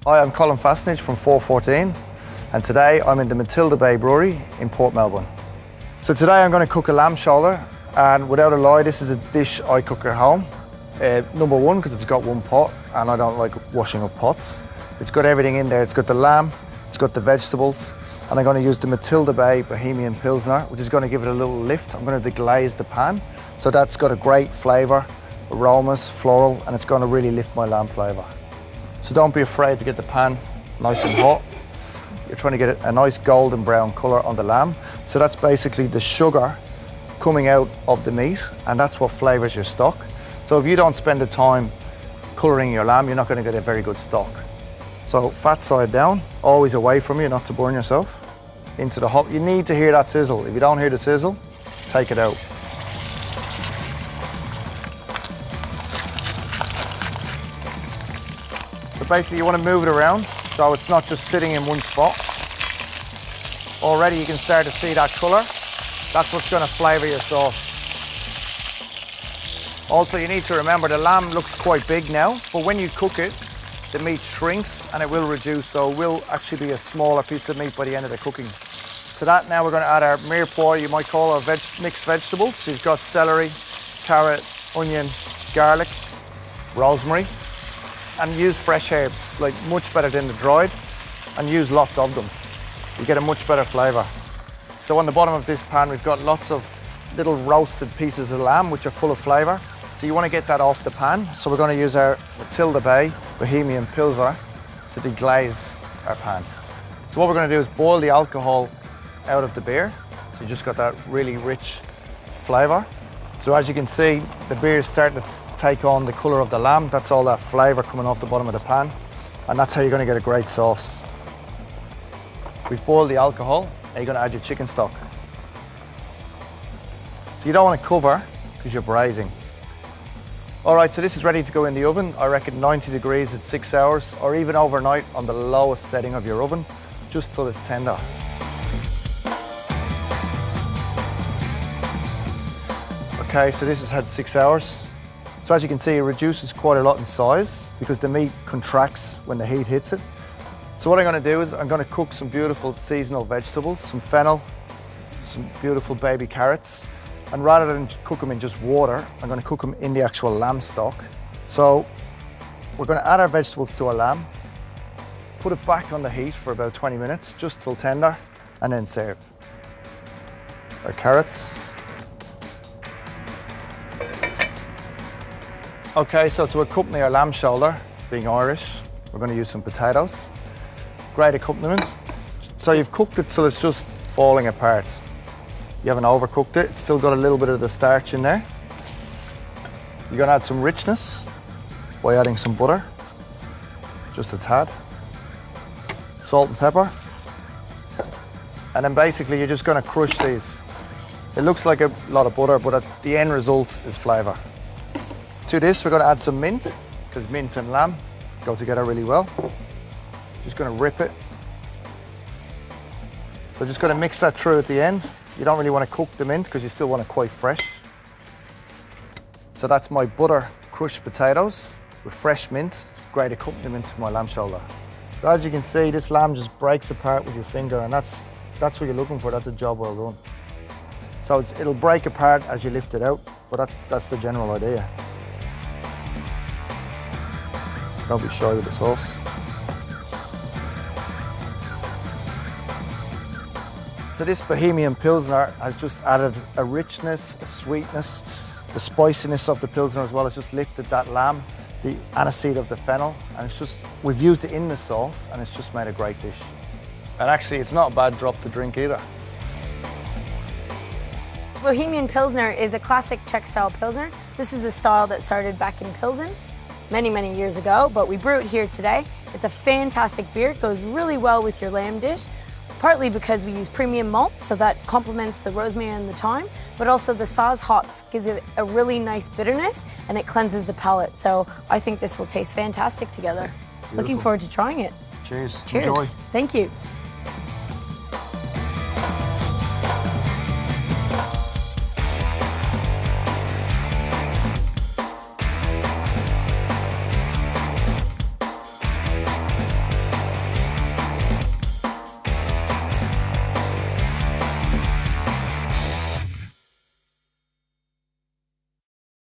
Hi, I'm Colin Fassnidge from 414, and today I'm in the Matilda Bay Brewery in Port Melbourne. So today I'm going to cook a lamb shoulder, and without a lie, this is a dish I cook at home. Number one, because it's got one pot, and I don't like washing up pots. It's got everything in there. It's got the lamb, it's got the vegetables, and I'm going to use the Matilda Bay Bohemian Pilsner, which is going to give it a little lift. I'm going to deglaze the pan, so that's got a great flavour, aromas, floral, and it's going to really lift my lamb flavour. So don't be afraid to get the pan nice and hot. You're trying to get a nice golden brown colour on the lamb. So that's basically the sugar coming out of the meat, and that's what flavours your stock. So if you don't spend the time colouring your lamb, you're not going to get a very good stock. So fat side down, always away from you, not to burn yourself. Into the hot. You need to hear that sizzle. If you don't hear the sizzle, take it out. So basically you want to move it around so it's not just sitting in one spot. Already you can start to see that colour. That's what's going to flavour your sauce. Also, you need to remember the lamb looks quite big now, but when you cook it, the meat shrinks and it will reduce, so it will actually be a smaller piece of meat by the end of the cooking. To that now we're going to add our mirepoix, you might call our mixed vegetables. So you've got celery, carrot, onion, garlic, rosemary, and use fresh herbs, like much better than the dried, and use lots of them. You get a much better flavour. So on the bottom of this pan we've got lots of little roasted pieces of lamb which are full of flavour. So you want to get that off the pan. So we're going to use our Matilda Bay Bohemian Pilsner to deglaze our pan. So what we're going to do is boil the alcohol out of the beer. So you just got that really rich flavour. So as you can see, the beer is starting to take on the colour of the lamb. That's all that flavour coming off the bottom of the pan. And that's how you're going to get a great sauce. We've boiled the alcohol, and you're going to add your chicken stock. So you don't want to cover because you're braising. All right, so this is ready to go in the oven. I reckon 90 degrees at 6 hours, or even overnight on the lowest setting of your oven, just till it's tender. Okay, so this has had 6 hours. So as you can see, it reduces quite a lot in size because the meat contracts when the heat hits it. So what I'm going to do is I'm going to cook some beautiful seasonal vegetables, some fennel, some beautiful baby carrots. And rather than cook them in just water, I'm going to cook them in the actual lamb stock. So we're going to add our vegetables to our lamb, put it back on the heat for about 20 minutes, just till tender, and then serve. Our carrots. Okay, so to accompany our lamb shoulder, being Irish, we're going to use some potatoes. Great accompaniment. So you've cooked it till it's just falling apart. You haven't overcooked it, it's still got a little bit of the starch in there. You're going to add some richness by adding some butter, just a tad, salt and pepper, and then basically you're just going to crush these. It looks like a lot of butter, but the end result is flavour. To this we're going to add some mint, because mint and lamb go together really well. Just going to rip it. So just going to mix that through at the end. You don't really want to cook the mint because you still want it quite fresh. So that's my butter crushed potatoes with fresh mint, great accompaniment to my lamb shoulder. So as you can see, this lamb just breaks apart with your finger, and that's what you're looking for. That's a job well done. So it'll break apart as you lift it out, but that's the general idea. Don't be shy with the sauce. So this Bohemian Pilsner has just added a richness, a sweetness, the spiciness of the Pilsner as well. It's just lifted that lamb, the aniseed of the fennel, and it's just, we've used it in the sauce, and it's just made a great dish. And actually, it's not a bad drop to drink either. Bohemian Pilsner is a classic Czech-style Pilsner. This is a style that started back in Pilsen many, many years ago, but we brew it here today. It's a fantastic beer. It goes really well with your lamb dish. Partly because we use premium malt, so that complements the rosemary and the thyme, but also the Saaz hops gives it a really nice bitterness and it cleanses the palate. So I think this will taste fantastic together. Beautiful. Looking forward to trying it. Cheers. Cheers. Enjoy. Thank you.